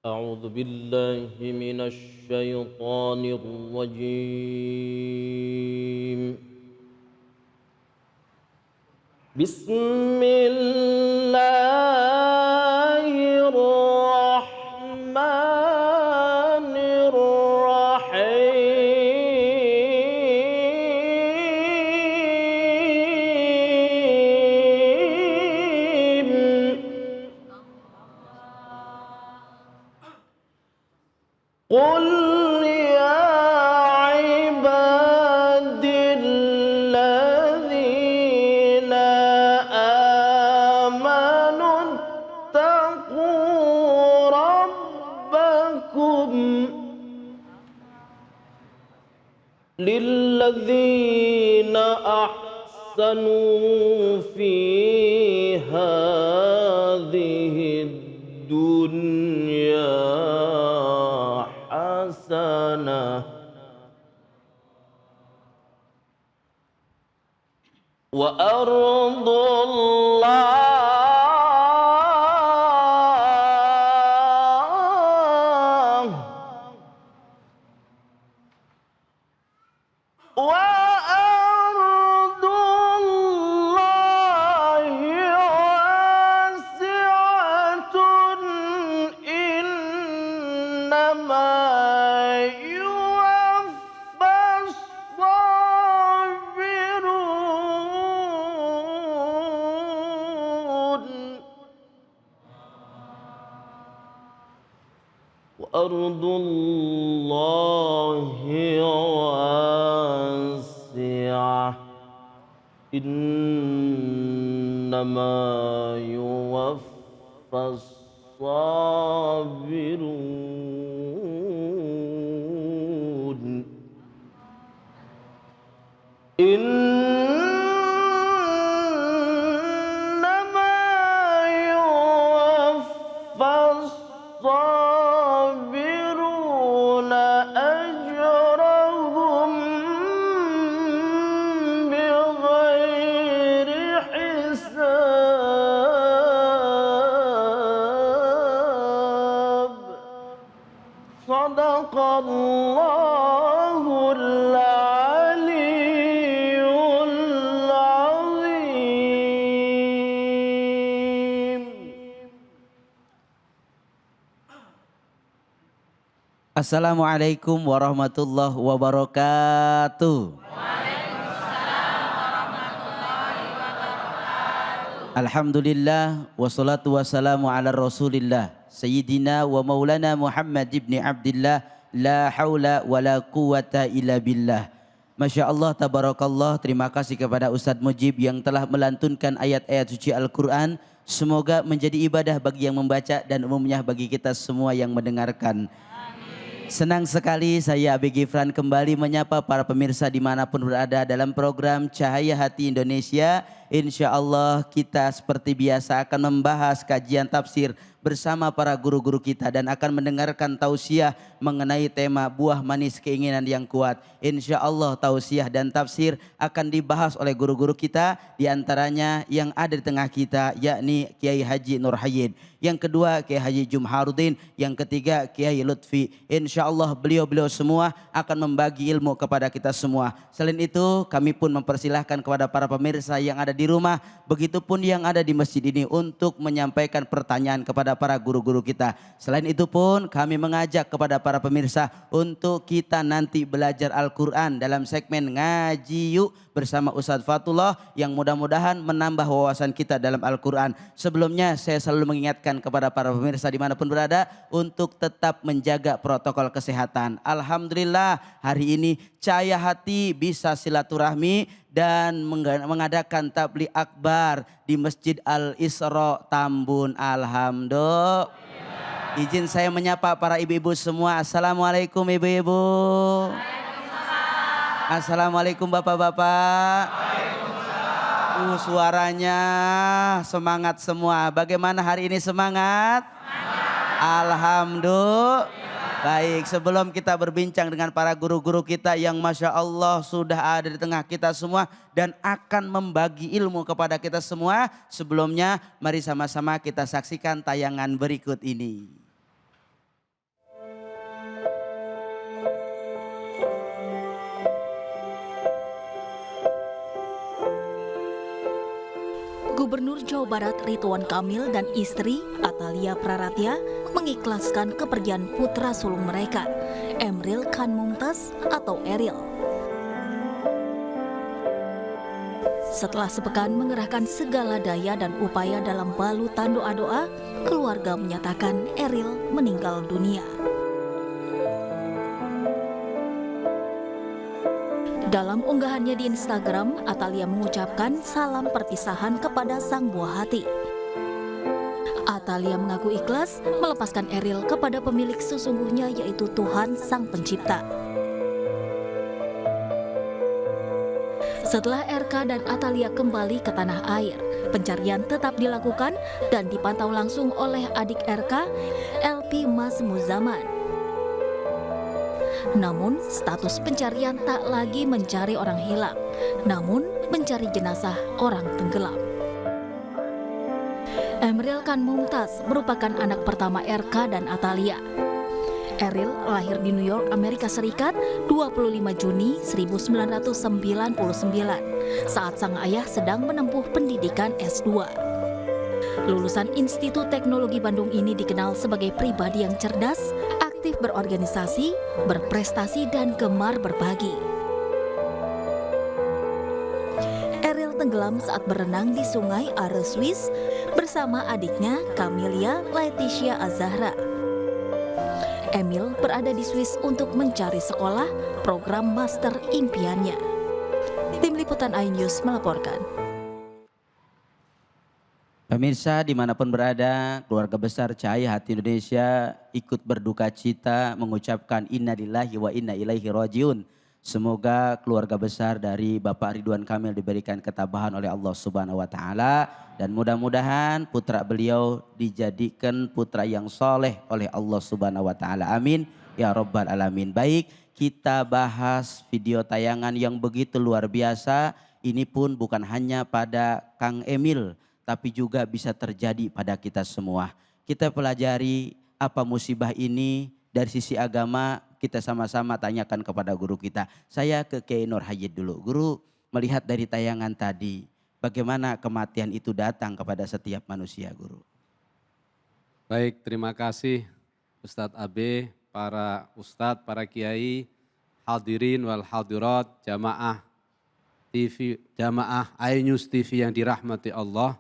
أعوذ بالله من الشيطان الرجيم. بسم الله الرحمن الرحيم. قل يا عبادي الذين آمنوا اتقوا ربكم للذين أحسنوا في هذه الدنيا حسنة وأرض الله وأرض الله واسعة إنما يوفى الصابرون وأرض الله واسعة إنما يوفى الصابرون إنما يوفى الصابرون أجرهم بغير حساب صدق الله العلي العظيم. Assalamualaikum warahmatullahi wabarakatuh. Alhamdulillah wassalatu wassalamu ala rasulillah Sayyidina wa maulana Muhammad ibn Abdillah la haula wa la quwata illa billah. Masya Allah, tabarakallah. Terima kasih kepada Ustadz Mujib yang telah melantunkan ayat-ayat suci Al-Quran. Semoga menjadi ibadah bagi yang membaca dan umumnya bagi kita semua yang mendengarkan. Senang sekali saya Abi Gifran kembali menyapa para pemirsa dimanapun berada dalam program Cahaya Hati Indonesia. Insya Allah kita seperti biasa akan membahas kajian tafsir bersama para guru-guru kita dan akan mendengarkan tausiah mengenai tema buah manis keinginan yang kuat. Insya Allah tausiah dan tafsir akan dibahas oleh guru-guru kita, diantaranya yang ada di tengah kita yakni Kiai Haji Nur Hayyid, yang kedua Kiai Haji Jumharudin, yang ketiga Kiai Lutfi. Insya Allah beliau-beliau semua akan membagi ilmu kepada kita semua. Selain itu kami pun mempersilahkan kepada para pemirsa yang ada di rumah, begitupun yang ada di masjid ini untuk menyampaikan pertanyaan kepada para guru-guru kita. Selain itu pun kami mengajak kepada para pemirsa untuk kita nanti belajar Al-Quran dalam segmen Ngaji Yuk bersama Ustadz Fatullah yang mudah-mudahan menambah wawasan kita dalam Al-Quran. Sebelumnya saya selalu mengingatkan kepada para pemirsa dimanapun berada untuk tetap menjaga protokol kesehatan. Alhamdulillah hari ini Cahaya Hati bisa silaturahmi dan mengadakan tabligh akbar di Masjid Al-Isra Tambun. Alhamdulillah. Izin saya menyapa para ibu-ibu semua. Assalamualaikum ibu-ibu. Assalamualaikum bapak-bapak. Suaranya semangat semua. Bagaimana hari ini semangat? Alhamdulillah. Baik, sebelum kita berbincang dengan para guru-guru kita yang Masya Allah sudah ada di tengah kita semua dan akan membagi ilmu kepada kita semua. Sebelumnya mari sama-sama kita saksikan tayangan berikut ini. Gubernur Jawa Barat Ridwan Kamil dan istri Atalia Praratya mengikhlaskan kepergian putra sulung mereka, Emril Khan Mumtaz atau Eril. Setelah sepekan mengerahkan segala daya dan upaya dalam balutan doa-doa, keluarga menyatakan Eril meninggal dunia. Dalam unggahannya di Instagram, Atalia mengucapkan salam perpisahan kepada sang buah hati. Atalia mengaku ikhlas melepaskan Eril kepada pemilik sesungguhnya, yaitu Tuhan Sang Pencipta. Setelah RK dan Atalia kembali ke tanah air, pencarian tetap dilakukan dan dipantau langsung oleh adik RK, LP Mas Muzaman. Namun, status pencarian tak lagi mencari orang hilang, namun mencari jenazah orang tenggelam. Emril Khan Mumtaz merupakan anak pertama RK dan Atalia. Eril lahir di New York, Amerika Serikat, 25 Juni 1999 saat sang ayah sedang menempuh pendidikan S2. Lulusan Institut Teknologi Bandung ini dikenal sebagai pribadi yang cerdas, aktif berorganisasi, berprestasi, dan gemar berbagi. Eril tenggelam saat berenang di sungai Are, Swiss bersama adiknya Camelia Laetitia Azahra. Emil berada di Swiss untuk mencari sekolah program master impiannya. Tim Liputan iNews melaporkan. Pemirsa dimanapun berada, keluarga besar Cahaya Hati Indonesia ikut berduka cita mengucapkan innalillahi wa inna ilaihi rajiun. Semoga keluarga besar dari Bapak Ridwan Kamil diberikan ketabahan oleh Allah Subhanahu wa taala dan mudah-mudahan putra beliau dijadikan putra yang soleh oleh Allah Subhanahu wa taala. Amin ya rabbal alamin. Baik, kita bahas video tayangan yang begitu luar biasa. Ini pun bukan hanya pada Kang Emil, tapi juga bisa terjadi pada kita semua. Kita pelajari apa musibah ini dari sisi agama, kita sama-sama tanyakan kepada guru kita. Saya ke Kiai Nur Hayyid dulu. Guru, melihat dari tayangan tadi, bagaimana kematian itu datang kepada setiap manusia, Guru? Baik, terima kasih Ustadz Abe, para Ustadz, para Kiai, hadirin wal hadirat, jamaah TV, jamaah iNews TV yang dirahmati Allah.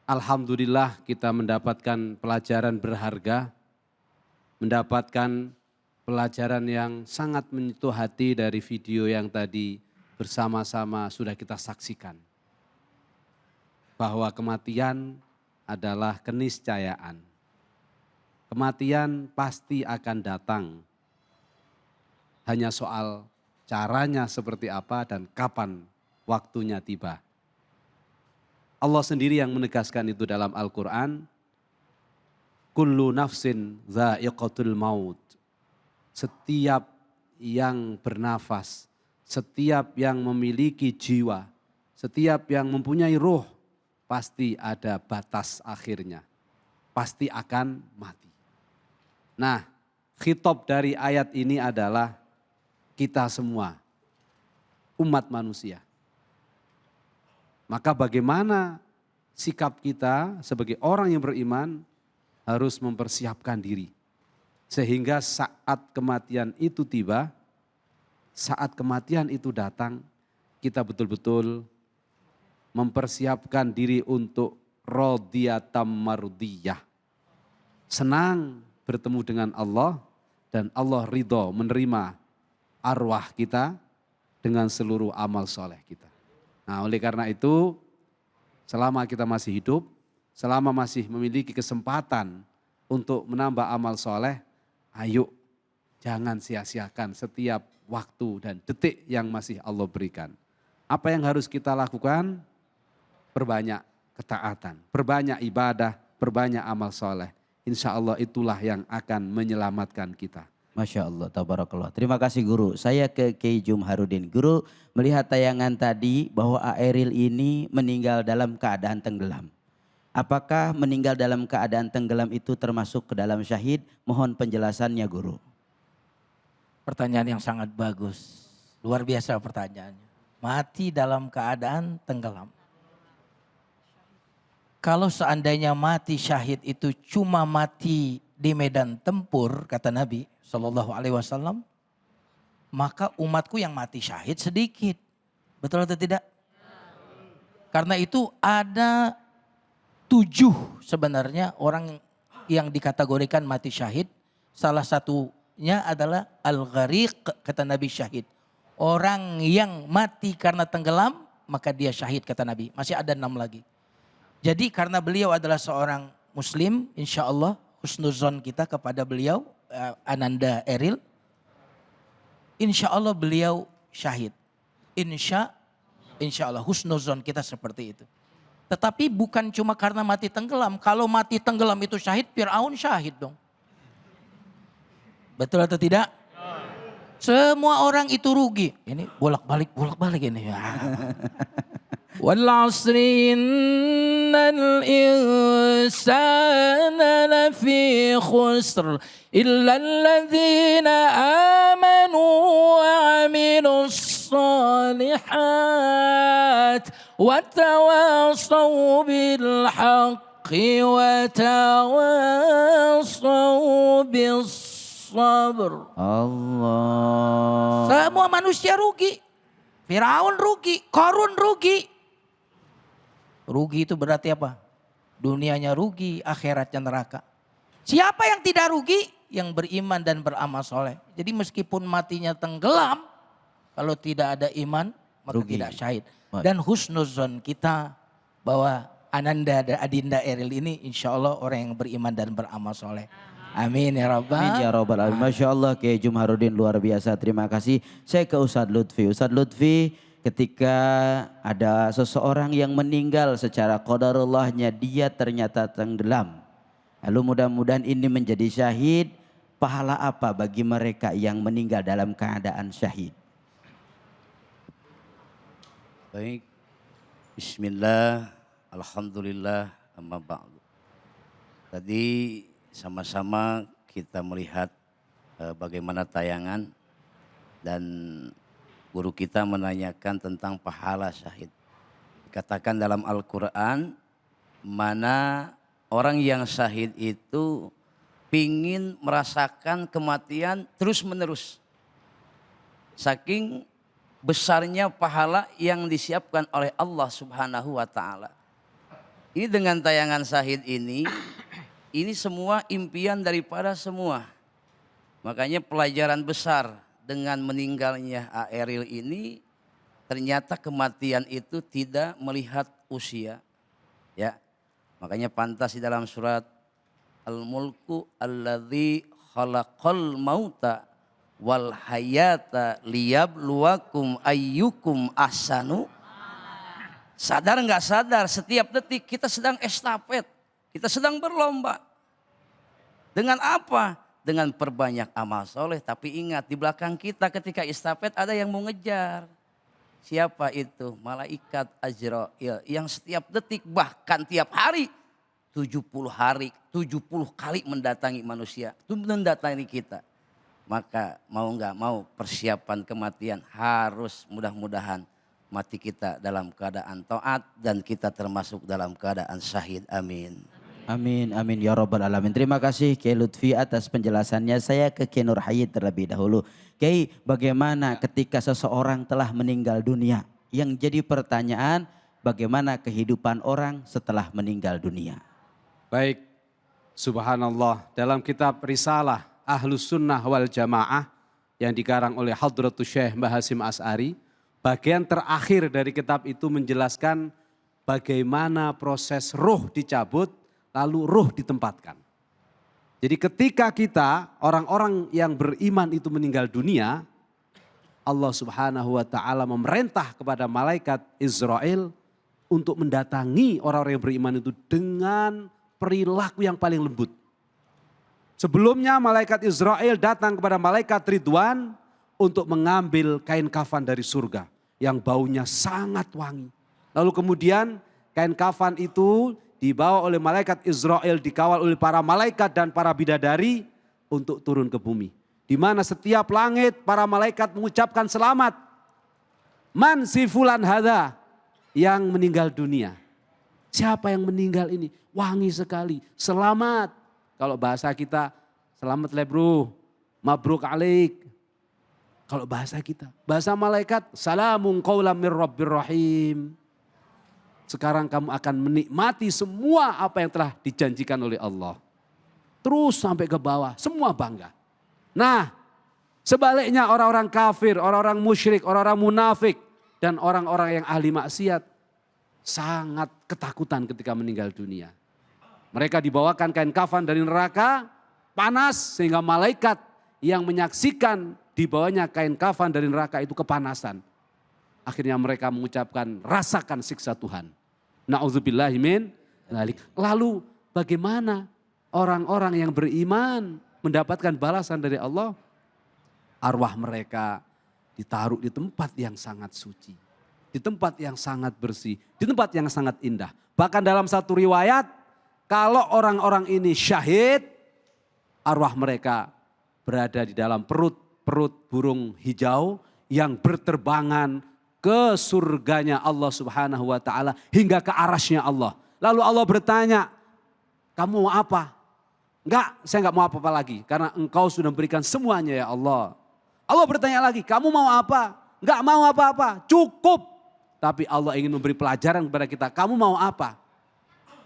Alhamdulillah kita mendapatkan pelajaran berharga, mendapatkan pelajaran yang sangat menyentuh hati dari video yang tadi bersama-sama sudah kita saksikan. Bahwa kematian adalah keniscayaan. Kematian pasti akan datang. Hanya soal caranya seperti apa dan kapan waktunya tiba. Allah sendiri yang menegaskan itu dalam Al-Quran. Kullu nafsin dha'iqatul maut. Setiap yang bernafas, setiap yang memiliki jiwa, setiap yang mempunyai ruh, pasti ada batas akhirnya. Pasti akan mati. Nah, khitab dari ayat ini adalah kita semua, umat manusia. Maka bagaimana sikap kita sebagai orang yang beriman harus mempersiapkan diri. Sehingga saat kematian itu tiba, saat kematian itu datang, kita betul-betul mempersiapkan diri untuk rodiyatam mardiyah. Senang bertemu dengan Allah dan Allah ridho menerima arwah kita dengan seluruh amal soleh kita. Nah, oleh karena itu selama kita masih hidup, selama masih memiliki kesempatan untuk menambah amal soleh, ayo jangan sia-siakan setiap waktu dan detik yang masih Allah berikan. Apa yang harus kita lakukan? Perbanyak ketaatan, perbanyak ibadah, perbanyak amal soleh. Insya Allah itulah yang akan menyelamatkan kita. Masya Allah, tabarakallah. Terima kasih Guru. Saya ke Kiai Jumharudin. Guru, melihat tayangan tadi bahwa Eril ini meninggal dalam keadaan tenggelam. Apakah meninggal dalam keadaan tenggelam itu termasuk ke dalam syahid? Mohon penjelasannya Guru. Pertanyaan yang sangat bagus. Luar biasa pertanyaannya. Mati dalam keadaan tenggelam. Kalau seandainya mati syahid itu cuma mati di medan tempur, kata Nabi Shallallahu Alaihi Wasallam, maka umatku yang mati syahid sedikit. Betul atau tidak? Karena itu ada 7 sebenarnya orang yang dikategorikan mati syahid. Salah satunya adalah al-ghariq, kata Nabi, syahid. Orang yang mati karena tenggelam, maka dia syahid, kata Nabi. Masih ada 6 lagi. Jadi karena beliau adalah seorang muslim, insya Allah husnuzon kita kepada beliau, Ananda Eril. Insya Allah beliau syahid. Insya Allah husnuzon kita seperti itu. Tetapi bukan cuma karena mati tenggelam. Kalau mati tenggelam itu syahid, Fir'aun syahid dong. Betul atau tidak? Semua orang itu rugi. Ini bolak-balik ini. Wal asri innal insana lafi khusr illa alladhina amanu wa amilus salihat wa tawasaw bil haqqi wa tawasaw bis sabr. Allah. Semua manusia rugi. Firaun rugi, Qarun rugi. Rugi itu berarti apa? Dunianya rugi, akhiratnya neraka. Siapa yang tidak rugi? Yang beriman dan beramal soleh. Jadi meskipun matinya tenggelam, kalau tidak ada iman, maka Rugi. tidak syahid. Dan husnuzon kita bahwa Ananda dan Adinda Eril ini insya Allah orang yang beriman dan beramal soleh. Amin ya Rabbal. Amin ya Rabbal Alamin. Masya Allah Kiai Jumharudin luar biasa. Terima kasih. Saya ke Ustadz Lutfi. Ustadz Lutfi, ketika ada seseorang yang meninggal secara qadarullahnya dia ternyata tenggelam. Lalu mudah-mudahan ini menjadi syahid. Pahala apa bagi mereka yang meninggal dalam keadaan syahid? Baik, bismillah, alhamdulillah, amma ba'du. Tadi sama-sama kita melihat bagaimana tayangan dan guru kita menanyakan tentang pahala syahid. Dikatakan dalam Al-Quran, mana orang yang syahid itu pingin merasakan kematian terus menerus. Saking besarnya pahala yang disiapkan oleh Allah Subhanahu wa ta'ala. Ini dengan tayangan syahid ini semua impian daripada semua. Makanya pelajaran besar dengan meninggalnya Eril ini, ternyata kematian itu tidak melihat usia. Ya. Makanya pantas di dalam surat Al-Mulku alladzi khalaqal mauta wal hayata liyabluwakum ayyukum ahsanu. Sadar nggak sadar, setiap detik kita sedang estafet, kita sedang berlomba. Dengan apa? Dengan perbanyak amal soleh. Tapi ingat, di belakang kita ketika estafet ada yang mau ngejar. Siapa itu? Malaikat Azrail yang setiap detik bahkan tiap hari 70 kali mendatangi manusia. Itu mendatangi kita. Maka mau nggak mau persiapan kematian harus mudah-mudahan mati kita dalam keadaan taat dan kita termasuk dalam keadaan syahid. Amin. Amin, amin ya Rabbal Alamin. Terima kasih Kiai Lutfi atas penjelasannya. Saya ke Kiai Nur Hayid terlebih dahulu. Kiai, bagaimana ketika seseorang telah meninggal dunia? Yang jadi pertanyaan, bagaimana kehidupan orang setelah meninggal dunia? Baik, subhanallah. Dalam kitab Risalah Ahlus Sunnah wal Jamaah yang dikarang oleh Hadratus Syekh Mbah Hasyim Asy'ari, bagian terakhir dari kitab itu menjelaskan bagaimana proses ruh dicabut lalu ruh ditempatkan. Jadi ketika kita orang-orang yang beriman itu meninggal dunia, Allah Subhanahu wa ta'ala memerintah kepada malaikat Israel untuk mendatangi orang-orang yang beriman itu dengan perilaku yang paling lembut. Sebelumnya malaikat Israel datang kepada malaikat Ridwan untuk mengambil kain kafan dari surga yang baunya sangat wangi. Lalu kemudian kain kafan itu dibawa oleh malaikat Israel, dikawal oleh para malaikat dan para bidadari untuk turun ke bumi. Di mana setiap langit para malaikat mengucapkan selamat. Man si fulan hadha, yang meninggal dunia. Siapa yang meninggal ini? Wangi sekali, selamat. Kalau bahasa kita, selamat le bro, mabruk alaik. Kalau bahasa kita, bahasa malaikat, salamun qaulam mir rabbir rahim. Sekarang kamu akan menikmati semua apa yang telah dijanjikan oleh Allah. Terus sampai ke bawah, semua bangga. Nah, sebaliknya orang-orang kafir, orang-orang musyrik, orang-orang munafik, dan orang-orang yang ahli maksiat sangat ketakutan ketika meninggal dunia. Mereka dibawakan kain kafan dari neraka, panas sehingga malaikat yang menyaksikan di bawahnya kain kafan dari neraka itu kepanasan. Akhirnya mereka mengucapkan rasakan siksa Tuhan. Na'udzubillahi min dzalik. Lalu bagaimana orang-orang yang beriman mendapatkan balasan dari Allah? Arwah mereka ditaruh di tempat yang sangat suci. Di tempat yang sangat bersih. Di tempat yang sangat indah. Bahkan dalam satu riwayat, kalau orang-orang ini syahid, arwah mereka berada di dalam perut burung hijau yang berterbangan ke surganya Allah Subhanahu wa taala hingga ke arasnya Allah. Lalu Allah bertanya, "Kamu mau apa?" "Enggak, saya enggak mau apa-apa lagi karena Engkau sudah memberikan semuanya ya Allah." Allah bertanya lagi, "Kamu mau apa?" "Enggak mau apa-apa, cukup." Tapi Allah ingin memberi pelajaran kepada kita, "Kamu mau apa?"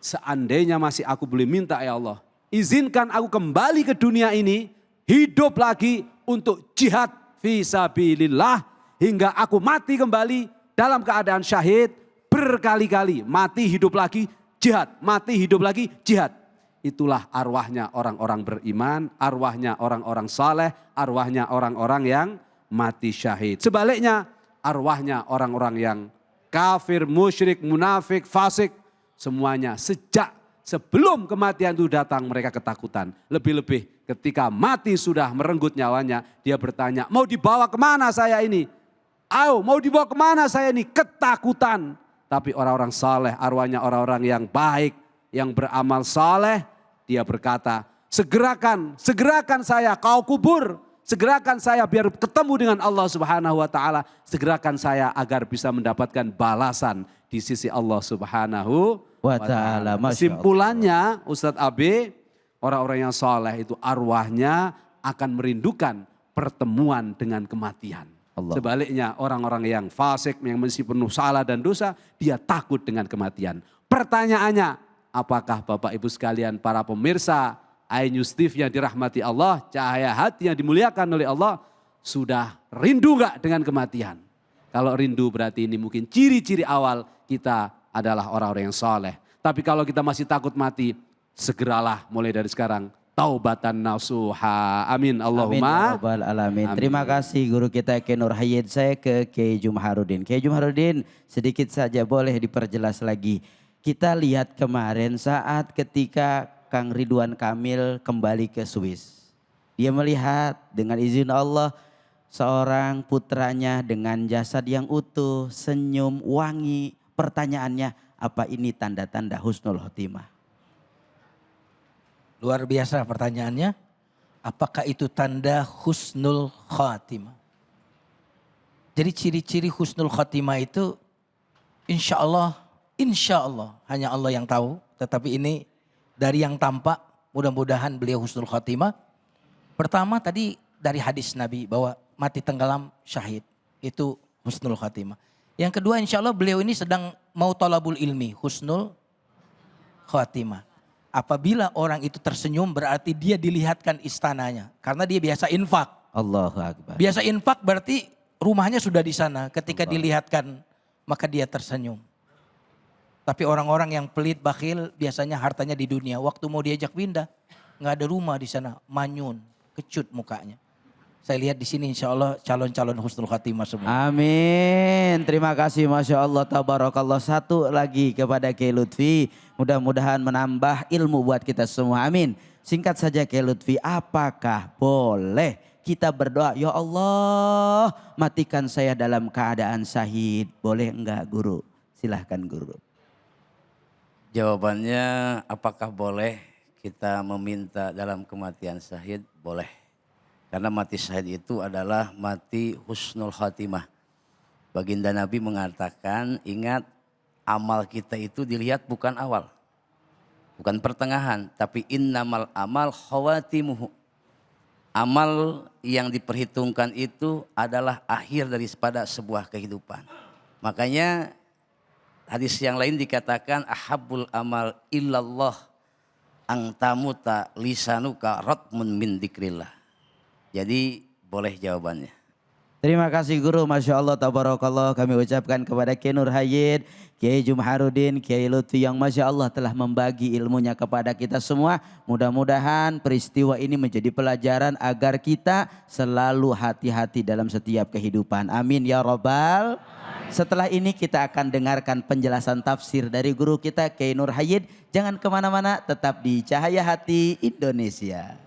"Seandainya masih aku boleh minta ya Allah, izinkan aku kembali ke dunia ini, hidup lagi untuk jihad fisabilillah hingga aku mati kembali dalam keadaan syahid berkali-kali. Mati hidup lagi jihad, mati hidup lagi jihad." Itulah arwahnya orang-orang beriman, arwahnya orang-orang saleh, arwahnya orang-orang yang mati syahid. Sebaliknya arwahnya orang-orang yang kafir, musyrik, munafik, fasik, semuanya sejak sebelum kematian itu datang mereka ketakutan. Lebih-lebih ketika mati sudah merenggut nyawanya, dia bertanya, "Mau dibawa kemana saya ini? Ayo, mau dibawa kemana saya ini?" Ketakutan. Tapi orang-orang saleh, arwahnya orang-orang yang baik, yang beramal saleh, dia berkata, segerakan saya, kau kubur. Segerakan saya biar ketemu dengan Allah Subhanahu wa taala. Segerakan saya agar bisa mendapatkan balasan di sisi Allah Subhanahu wa taala. Kesimpulannya Ustadz Abe, orang-orang yang saleh itu arwahnya akan merindukan pertemuan dengan kematian. Allah. Sebaliknya orang-orang yang fasik, yang masih penuh salah dan dosa, dia takut dengan kematian. Pertanyaannya, apakah Bapak Ibu sekalian para pemirsa iNews TV yang dirahmati Allah, cahaya hati yang dimuliakan oleh Allah, sudah rindu gak dengan kematian? Kalau rindu berarti ini mungkin ciri-ciri awal kita adalah orang-orang yang saleh. Tapi kalau kita masih takut mati, segeralah mulai dari sekarang taubatan nasuha. Amin Allahumma. Amin ya rabbal alamin. Terima kasih guru kita Kiai Nur Hayyid. Saya ke Kiai Jumharudin. Kiai Jumharudin, sedikit saja boleh diperjelas lagi. Kita lihat kemarin saat ketika Kang Ridwan Kamil kembali ke Swiss. Dia melihat dengan izin Allah seorang putranya dengan jasad yang utuh, senyum, wangi. Pertanyaannya, apa ini tanda-tanda husnul khotimah? Luar biasa pertanyaannya. Apakah itu tanda husnul khatimah? Jadi ciri-ciri husnul khatimah itu insya Allah hanya Allah yang tahu. Tetapi ini dari yang tampak mudah-mudahan beliau husnul khatimah. Pertama tadi dari hadis Nabi bahwa mati tenggelam syahid. Itu husnul khatimah. Yang kedua insya Allah beliau ini sedang mau talabul ilmi, husnul khatimah. Apabila orang itu tersenyum berarti dia dilihatkan istananya. Karena dia biasa infak. Allahu Akbar. Biasa infak berarti rumahnya sudah di sana. Ketika dilihatkan maka dia tersenyum. Tapi orang-orang yang pelit, bakhil biasanya hartanya di dunia. Waktu mau diajak pindah nggak ada rumah di sana. Manyun, kecut mukanya. Saya lihat di sini insya Allah calon-calon husnul khatimah semua. Amin. Terima kasih Masya Allah. Tabarakallah. Satu lagi kepada Kiai Lutfi. Mudah-mudahan menambah ilmu buat kita semua. Amin. Singkat saja Kiai Lutfi. Apakah boleh kita berdoa, ya Allah matikan saya dalam keadaan syahid. Boleh enggak guru? Silahkan guru. Jawabannya apakah boleh kita meminta dalam kematian syahid? Boleh. Karena mati syahid itu adalah mati husnul khatimah. Baginda Nabi mengatakan, ingat amal kita itu dilihat bukan awal, bukan pertengahan, tapi innamal amal khawatimuhu. Amal yang diperhitungkan itu adalah akhir daripada sebuah kehidupan. Makanya hadis yang lain dikatakan ahabbul amal illallah angtamuta lisanuka ratmun min dzikrillah. Jadi boleh jawabannya. Terima kasih guru, Masya Allah, tabarakallah. Kami ucapkan kepada Kiai Nur Hayyid, Kiai Jumharudin, Kiai Lutfi yang Masya Allah telah membagi ilmunya kepada kita semua. Mudah-mudahan peristiwa ini menjadi pelajaran agar kita selalu hati-hati dalam setiap kehidupan. Amin ya Rabbal. Setelah ini kita akan dengarkan penjelasan tafsir dari guru kita Kiai Nur Hayyid. Jangan kemana-mana, tetap di Cahaya Hati Indonesia.